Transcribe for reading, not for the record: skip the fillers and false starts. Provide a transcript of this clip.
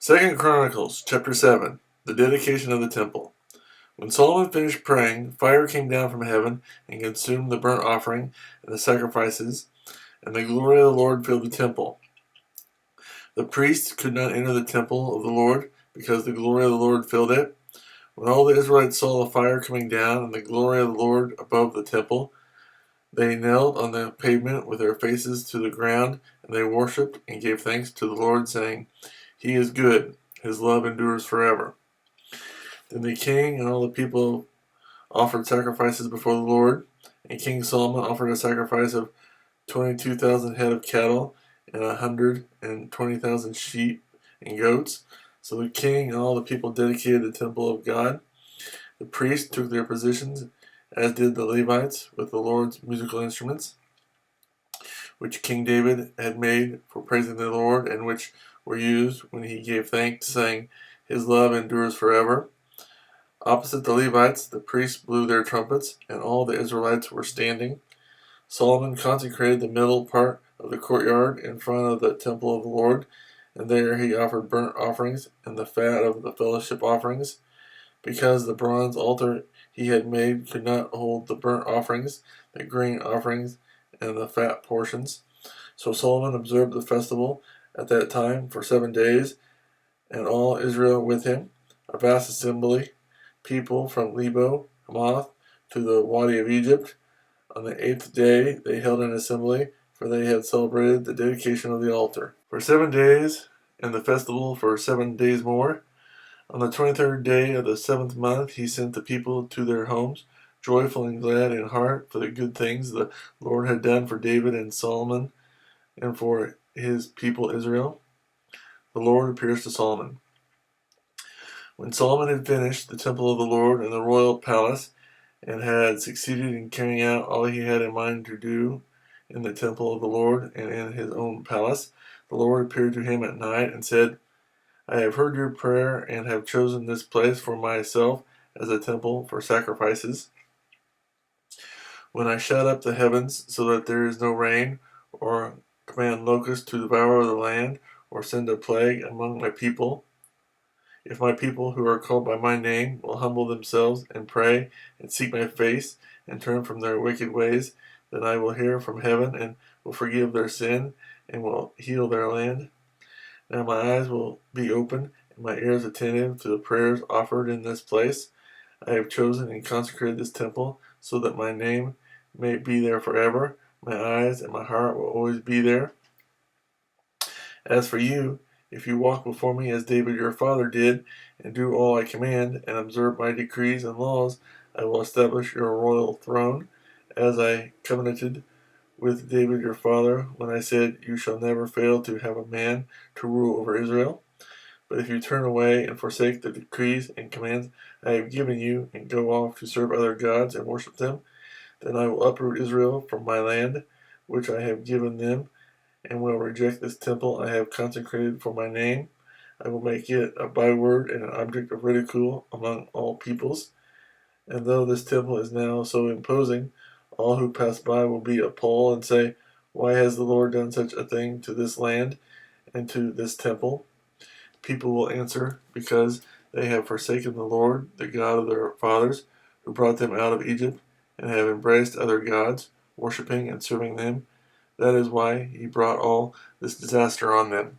2 Chronicles chapter 7. The dedication of the temple. When Solomon finished praying, fire came down from heaven and consumed the burnt offering and the sacrifices, and the glory of the Lord filled the temple. The priests could not enter the temple of the Lord because the glory of the Lord filled it. When all the Israelites saw the fire coming down and the glory of the Lord above the temple, they knelt on the pavement with their faces to the ground, and they worshipped and gave thanks to the Lord, saying, He is good, His love endures forever. Then the king and all the people offered sacrifices before the Lord, and King Solomon offered a sacrifice of 22,000 head of cattle and 120,000 sheep and goats. So the king and all the people dedicated the temple of God. The priests took their positions, as did the Levites, with the Lord's musical instruments, which King David had made for praising the Lord, and which were used when he gave thanks, saying, His love endures forever. Opposite the Levites, the priests blew their trumpets, and all the Israelites were standing. Solomon consecrated the middle part of the courtyard in front of the temple of the Lord, and there he offered burnt offerings and the fat of the fellowship offerings. Because the bronze altar he had made could not hold the burnt offerings, the grain offerings, and the fat portions. So Solomon observed the festival at that time for 7 days, and all Israel with him, a vast assembly, people from Lebo Hamath to the Wadi of Egypt. On the 8th day they held an assembly, for they had celebrated the dedication of the altar. For 7 days, and the festival for 7 days more. On the 23rd day of the 7th month he sent the people to their homes, joyful and glad in heart for the good things the Lord had done for David and Solomon and for his people Israel. The Lord appears to Solomon. When Solomon had finished the temple of the Lord and the royal palace, and had succeeded in carrying out all he had in mind to do in the temple of the Lord and in his own palace, the Lord appeared to him at night and said, I have heard your prayer and have chosen this place for myself as a temple for sacrifices. When I shut up the heavens so that there is no rain, or command locusts to devour the land, or send a plague among my people, if my people who are called by my name will humble themselves and pray and seek my face and turn from their wicked ways, then I will hear from heaven and will forgive their sin and will heal their land. Now my eyes will be open and my ears attentive to the prayers offered in this place. I have chosen and consecrated this temple so that my name may be there forever. My eyes and my heart will always be there. As for you, if you walk before me as David your father did, and do all I command, and observe my decrees and laws, I will establish your royal throne, as I covenanted with David your father, when I said, You shall never fail to have a man to rule over Israel. But if you turn away and forsake the decrees and commands I have given you, and go off to serve other gods and worship them, then I will uproot Israel from my land, which I have given them, and will reject this temple I have consecrated for my name. I will make it a byword and an object of ridicule among all peoples. And though this temple is now so imposing, all who pass by will be appalled and say, Why has the Lord done such a thing to this land and to this temple? People will answer, Because they have forsaken the Lord, the God of their fathers, who brought them out of Egypt, and have embraced other gods, worshipping and serving them. That is why he brought all this disaster on them.